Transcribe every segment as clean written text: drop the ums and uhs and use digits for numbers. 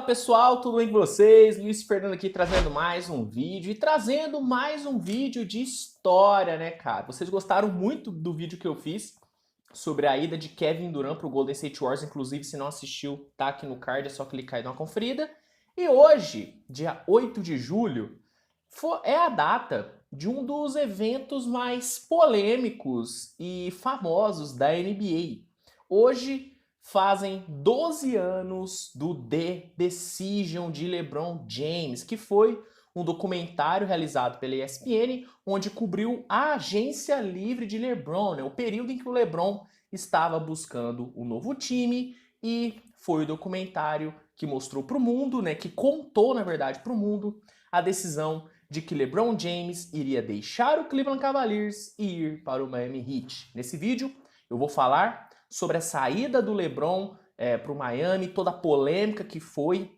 pessoal, tudo bem com vocês? Luiz Fernando aqui trazendo mais um vídeo e trazendo mais um vídeo de história, né, cara? Vocês gostaram muito do vídeo que eu fiz sobre a ida de Kevin Durant pro Golden State Warriors, inclusive se não assistiu, tá aqui no card, é só clicar e dar uma conferida. E hoje, dia 8 de julho, é a data de um dos eventos mais polêmicos e famosos da NBA. Hoje fazem 12 anos do The Decision de LeBron James, que foi um documentário realizado pela ESPN, onde cobriu a agência livre de LeBron, né? O período em que o LeBron estava buscando um novo time, e foi o documentário que mostrou para o mundo, né? Que contou, na verdade, para o mundo a decisão de que LeBron James iria deixar o Cleveland Cavaliers e ir para o Miami Heat. Nesse vídeo eu vou falar sobre a saída do LeBron para o Miami, toda a polêmica que foi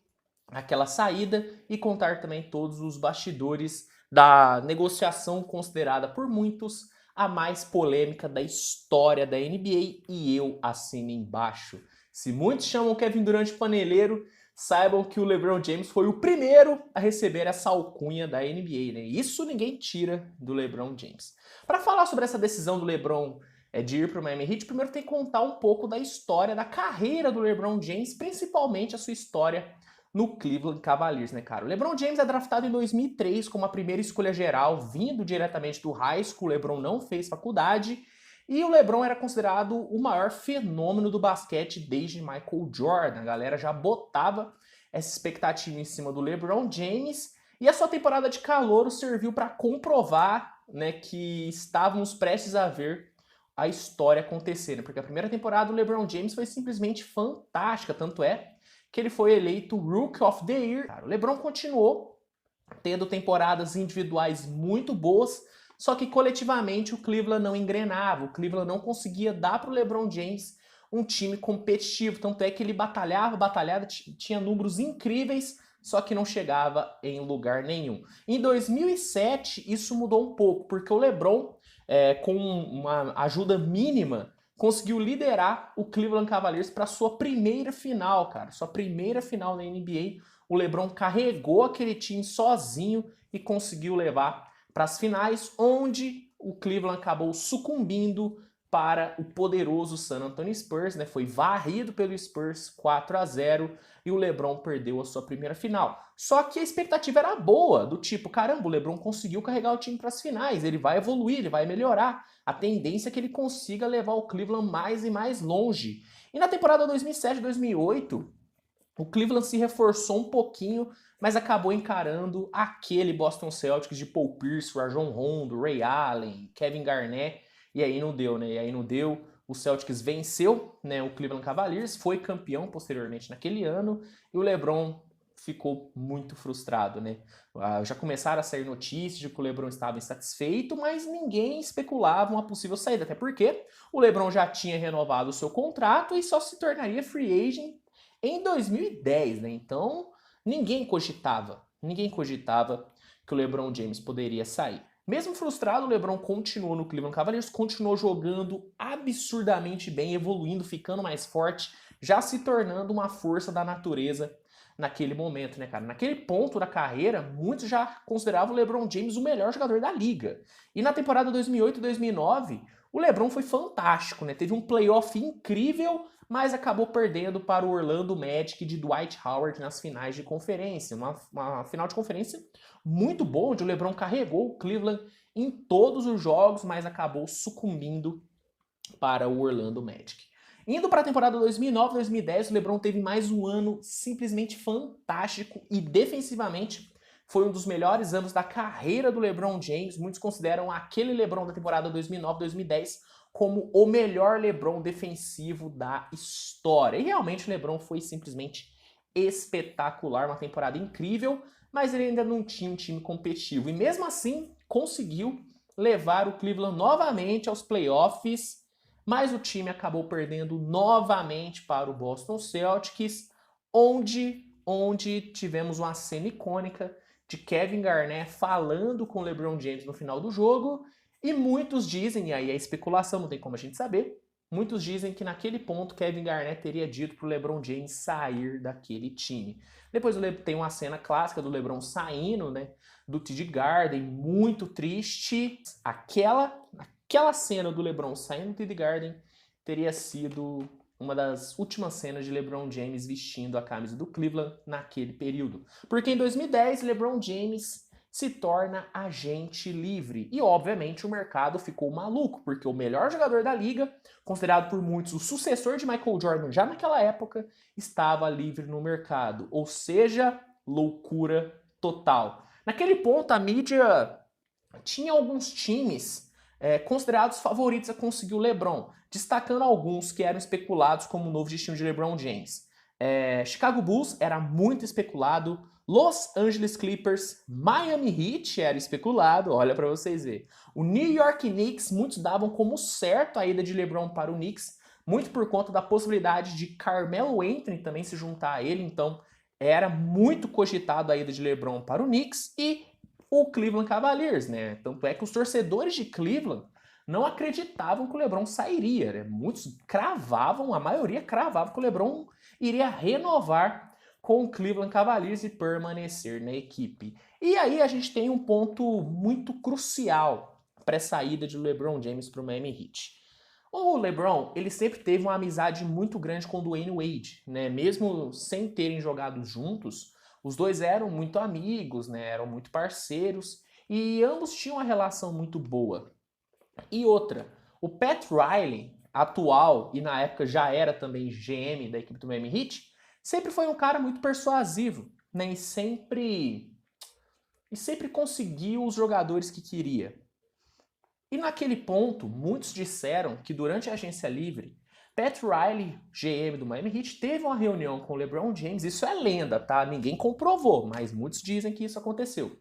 aquela saída e contar também todos os bastidores da negociação considerada por muitos a mais polêmica da história da NBA, e eu assino embaixo. Se muitos chamam Kevin Durant de paneleiro, saibam que o LeBron James foi o primeiro a receber essa alcunha da NBA, né? Isso ninguém tira do LeBron James. Para falar sobre essa decisão do LeBron de ir para o Miami Heat, primeiro tem que contar um pouco da história, da carreira do LeBron James, principalmente a sua história no Cleveland Cavaliers, né, cara? O LeBron James é draftado em 2003 como a primeira escolha geral, vindo diretamente do high school. O LeBron não fez faculdade, e o LeBron era considerado o maior fenômeno do basquete desde Michael Jordan. A galera já botava essa expectativa em cima do LeBron James, e a sua temporada de calouro serviu para comprovar, né, que estávamos prestes a ver a história acontecer, né? Porque a primeira temporada do LeBron James foi simplesmente fantástica, tanto é que ele foi eleito Rookie of the Year. O LeBron continuou tendo temporadas individuais muito boas, só que coletivamente o Cleveland não engrenava, o Cleveland não conseguia dar para o LeBron James um time competitivo, tanto é que ele batalhava, tinha números incríveis, só que não chegava em lugar nenhum. Em 2007 isso mudou um pouco, porque o LeBron, com uma ajuda mínima, conseguiu liderar o Cleveland Cavaliers para sua primeira final, cara. Sua primeira final na NBA. O LeBron carregou aquele time sozinho e conseguiu levar para as finais, onde o Cleveland acabou sucumbindo para o poderoso San Antonio Spurs, né? Foi varrido pelo Spurs 4-0 e o LeBron perdeu a sua primeira final. Só que a expectativa era boa, do tipo, caramba, o LeBron conseguiu carregar o time para as finais, ele vai evoluir, ele vai melhorar. A tendência é que ele consiga levar o Cleveland mais e mais longe. E na temporada 2007-2008, o Cleveland se reforçou um pouquinho, mas acabou encarando aquele Boston Celtics de Paul Pierce, Rajon Rondo, Ray Allen, Kevin Garnett, e aí não deu, né? E aí não deu. O Celtics venceu, né, o Cleveland Cavaliers, foi campeão posteriormente naquele ano, e o LeBron ficou muito frustrado, né? Já começaram a sair notícias de que o LeBron estava insatisfeito, mas ninguém especulava uma possível saída, até porque o LeBron já tinha renovado o seu contrato e só se tornaria free agent em 2010, né? Então ninguém cogitava que o LeBron James poderia sair. Mesmo frustrado, o LeBron continuou no Cleveland Cavaliers, continuou jogando absurdamente bem, evoluindo, ficando mais forte, já se tornando uma força da natureza naquele momento, né, cara? Naquele ponto da carreira, muitos já consideravam o LeBron James o melhor jogador da liga. E na temporada 2008 e 2009, o LeBron foi fantástico, né? Teve um playoff incrível, mas acabou perdendo para o Orlando Magic de Dwight Howard nas finais de conferência. Uma final de conferência muito boa, onde o LeBron carregou o Cleveland em todos os jogos, mas acabou sucumbindo para o Orlando Magic. Indo para a temporada 2009-2010, o LeBron teve mais um ano simplesmente fantástico e defensivamente foi um dos melhores anos da carreira do LeBron James. Muitos consideram aquele LeBron da temporada 2009-2010 como o melhor LeBron defensivo da história. E realmente o LeBron foi simplesmente espetacular, uma temporada incrível, mas ele ainda não tinha um time competitivo. E mesmo assim, conseguiu levar o Cleveland novamente aos playoffs, mas o time acabou perdendo novamente para o Boston Celtics, onde tivemos uma cena icônica de Kevin Garnett falando com o LeBron James no final do jogo, e muitos dizem, e aí é especulação, não tem como a gente saber, muitos dizem que naquele ponto Kevin Garnett teria dito para o LeBron James sair daquele time. Depois tem uma cena clássica do LeBron saindo, né, do TD Garden, muito triste. Aquela cena do LeBron saindo do TD Garden teria sido uma das últimas cenas de LeBron James vestindo a camisa do Cleveland naquele período. Porque em 2010, LeBron James se torna agente livre. E, obviamente, o mercado ficou maluco, porque o melhor jogador da liga, considerado por muitos o sucessor de Michael Jordan já naquela época, estava livre no mercado. Ou seja, loucura total. Naquele ponto, a mídia tinha alguns times considerados favoritos a conseguir o LeBron, destacando alguns que eram especulados como o novo destino de LeBron James. Chicago Bulls era muito especulado, Los Angeles Clippers, Miami Heat era especulado, olha para vocês verem. O New York Knicks, muitos davam como certo a ida de LeBron para o Knicks, muito por conta da possibilidade de Carmelo Anthony também se juntar a ele, então era muito cogitado a ida de LeBron para o Knicks e o Cleveland Cavaliers, né? Tanto é que os torcedores de Cleveland não acreditavam que o LeBron sairia, né? Muitos cravavam, a maioria cravava que o LeBron iria renovar com o Cleveland Cavaliers e permanecer na equipe. E aí a gente tem um ponto muito crucial para a saída de LeBron James para o Miami Heat. O LeBron, ele sempre teve uma amizade muito grande com o Dwayne Wade, né? Mesmo sem terem jogado juntos, os dois eram muito amigos, né? Eram muito parceiros e ambos tinham uma relação muito boa. E outra, o Pat Riley, atual e na época já era também GM da equipe do Miami Heat, sempre foi um cara muito persuasivo, né? E sempre conseguiu os jogadores que queria. E naquele ponto, muitos disseram que durante a agência livre, Pat Riley, GM do Miami Heat, teve uma reunião com o LeBron James. Isso é lenda, tá? Ninguém comprovou, mas muitos dizem que isso aconteceu.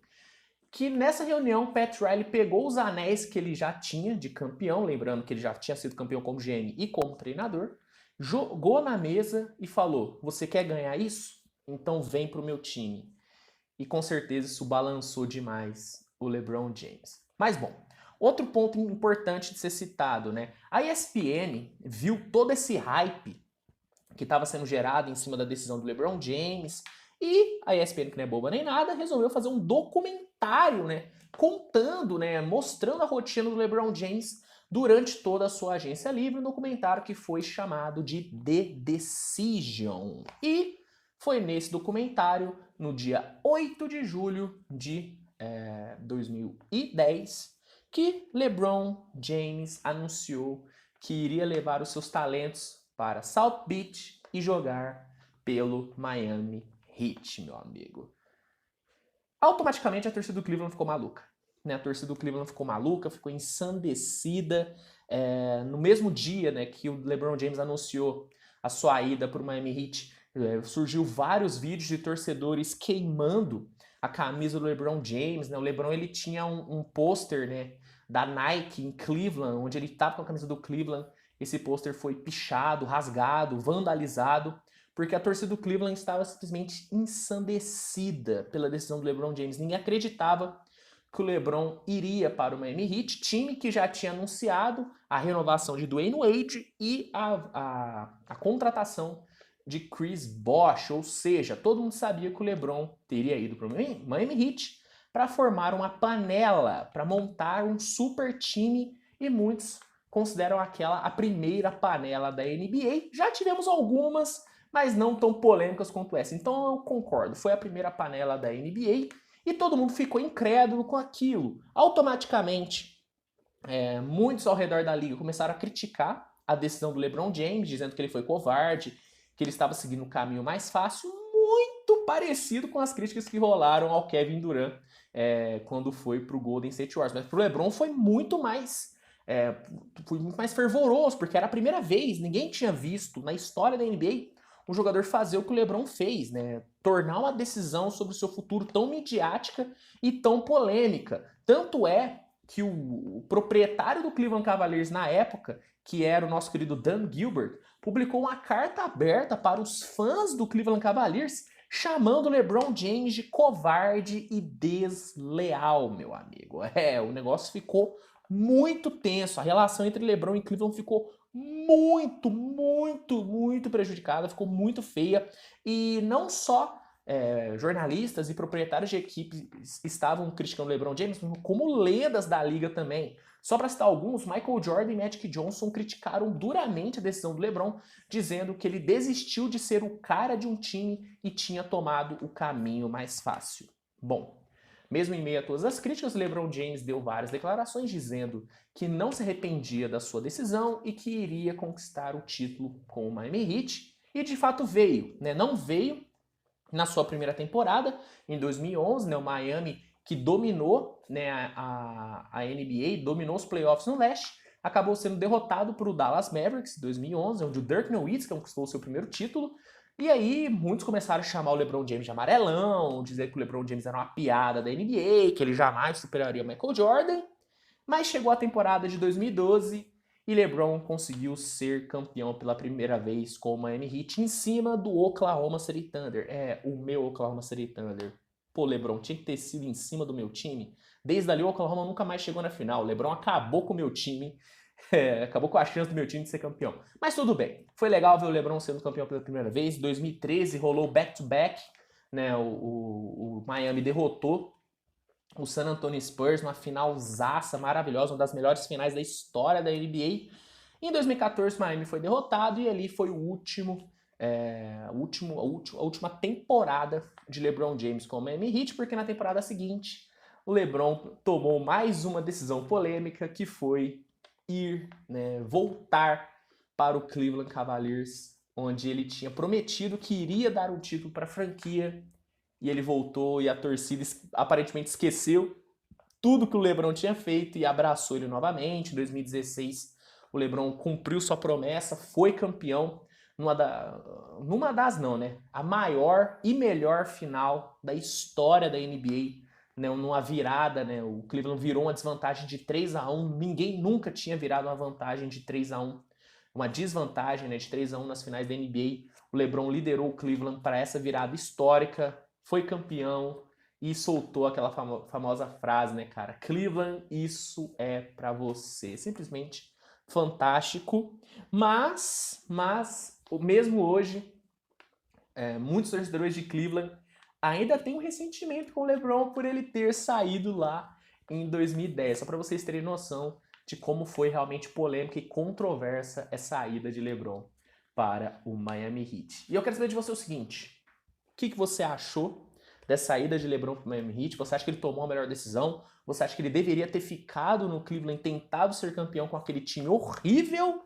Que nessa reunião, Pat Riley pegou os anéis que ele já tinha de campeão, lembrando que ele já tinha sido campeão como GM e como treinador, jogou na mesa e falou: você quer ganhar isso? Então vem pro meu time. E com certeza isso balançou demais o LeBron James. Mas bom, outro ponto importante de ser citado, né? A ESPN viu todo esse hype que estava sendo gerado em cima da decisão do LeBron James e a ESPN, que não é boba nem nada, resolveu fazer um documentário, né? Contando, né? Mostrando a rotina do LeBron James durante toda a sua agência livre, um documentário que foi chamado de The Decision. E foi nesse documentário, no dia 8 de julho de 2010, que LeBron James anunciou que iria levar os seus talentos para South Beach e jogar pelo Miami Heat, meu amigo. Automaticamente a torcida do Cleveland ficou maluca. Né? A torcida do Cleveland ficou maluca, ficou ensandecida. No mesmo dia, né, que o LeBron James anunciou a sua ida para o Miami Heat, surgiu vários vídeos de torcedores queimando a camisa do LeBron James. Né? O LeBron ele tinha um pôster, né, da Nike em Cleveland, onde ele estava com a camisa do Cleveland. Esse pôster foi pichado, rasgado, vandalizado, porque a torcida do Cleveland estava simplesmente ensandecida pela decisão do LeBron James. Ninguém acreditava que o LeBron iria para o Miami Heat, time que já tinha anunciado a renovação de Dwayne Wade e a contratação de Chris Bosh, ou seja, todo mundo sabia que o LeBron teria ido para o Miami Heat para formar uma panela, para montar um super time, e muitos consideram aquela a primeira panela da NBA. Já tivemos algumas, mas não tão polêmicas quanto essa. Então eu concordo, foi a primeira panela da NBA e todo mundo ficou incrédulo com aquilo. Automaticamente, muitos ao redor da liga começaram a criticar a decisão do LeBron James, dizendo que ele foi covarde, que ele estava seguindo um caminho mais fácil, muito parecido com as críticas que rolaram ao Kevin Durant quando foi para o Golden State Warriors. Mas para o LeBron foi muito mais fervoroso, porque era a primeira vez, ninguém tinha visto na história da NBA um jogador fazer o que o LeBron fez, né? Tornar uma decisão sobre o seu futuro tão midiática e tão polêmica. Tanto é que o proprietário do Cleveland Cavaliers na época, que era o nosso querido Dan Gilbert, publicou uma carta aberta para os fãs do Cleveland Cavaliers, chamando o LeBron James de covarde e desleal, meu amigo. O negócio ficou muito tenso. A relação entre LeBron e Cleveland ficou muito, muito, muito prejudicada, ficou muito feia. E não só jornalistas e proprietários de equipes estavam criticando LeBron James, como lendas da liga também. Só para citar alguns, Michael Jordan e Magic Johnson criticaram duramente a decisão do LeBron, dizendo que ele desistiu de ser o cara de um time e tinha tomado o caminho mais fácil. Bom, mesmo em meio a todas as críticas, LeBron James deu várias declarações dizendo que não se arrependia da sua decisão e que iria conquistar o título com o Miami Heat. E de fato veio, né? Não veio na sua primeira temporada, em 2011, né? O Miami, que dominou, né, a NBA, dominou os playoffs no leste, acabou sendo derrotado por o Dallas Mavericks em 2011, onde o Dirk Nowitzki conquistou o seu primeiro título. E aí muitos começaram a chamar o LeBron James de amarelão, dizer que o LeBron James era uma piada da NBA, que ele jamais superaria Michael Jordan. Mas chegou a temporada de 2012 e LeBron conseguiu ser campeão pela primeira vez com o Miami Heat em cima do Oklahoma City Thunder. O meu Oklahoma City Thunder. Pô, LeBron, tinha que ter sido em cima do meu time. Desde ali o Oklahoma nunca mais chegou na final. O LeBron acabou com o meu time. Acabou com a chance do meu time de ser campeão. Mas tudo bem. Foi legal ver o LeBron sendo campeão pela primeira vez. Em 2013 rolou back-to-back. Né? O Miami derrotou o San Antonio Spurs numa finalzaça maravilhosa, uma das melhores finais da história da NBA. Em 2014, Miami foi derrotado e ali foi a última temporada de LeBron James com o Miami Heat, porque na temporada seguinte o LeBron tomou mais uma decisão polêmica, que foi voltar para o Cleveland Cavaliers, onde ele tinha prometido que iria dar o título para a franquia. E ele voltou e a torcida aparentemente esqueceu tudo que o LeBron tinha feito e abraçou ele novamente. Em 2016, o LeBron cumpriu sua promessa, foi campeão a maior e melhor final da história da NBA, né, numa virada, né, o Cleveland virou uma desvantagem de 3-1, ninguém nunca tinha virado uma vantagem de 3-1, uma desvantagem, né, de 3-1 nas finais da NBA. O LeBron liderou o Cleveland para essa virada histórica, foi campeão e soltou aquela famosa frase, né, cara? Cleveland, isso é pra você. Simplesmente fantástico. Mas mesmo hoje, muitos torcedores de Cleveland ainda têm um ressentimento com o LeBron por ele ter saído lá em 2010. Só para vocês terem noção de como foi realmente polêmica e controversa essa saída de LeBron para o Miami Heat. E eu quero saber de você o seguinte: o que você achou dessa saída de LeBron para o Miami Heat? Você acha que ele tomou a melhor decisão? Você acha que ele deveria ter ficado no Cleveland e tentado ser campeão com aquele time horrível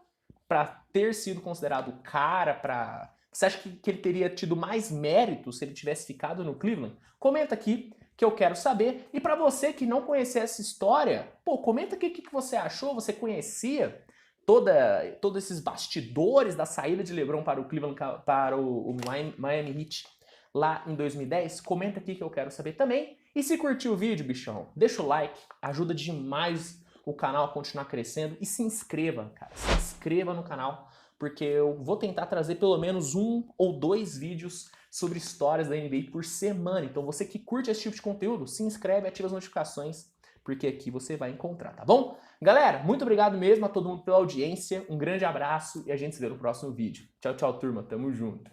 para ter sido considerado o cara? Você acha que ele teria tido mais mérito se ele tivesse ficado no Cleveland? Comenta aqui que eu quero saber. E para você que não conhecia essa história, pô, comenta aqui o que você achou. Você conhecia todos esses bastidores da saída de LeBron para o Cleveland, para o Miami Heat lá em 2010? Comenta aqui que eu quero saber também. E se curtiu o vídeo, bichão, deixa o like, ajuda demais o canal a continuar crescendo. E se inscreva, cara, se inscreva no canal, porque eu vou tentar trazer pelo menos 1 ou 2 vídeos sobre histórias da NBA por semana. Então você que curte esse tipo de conteúdo, se inscreve, ativa as notificações, porque aqui você vai encontrar, tá bom? Galera, muito obrigado mesmo a todo mundo pela audiência, um grande abraço e a gente se vê no próximo vídeo. Tchau, tchau, turma, tamo junto.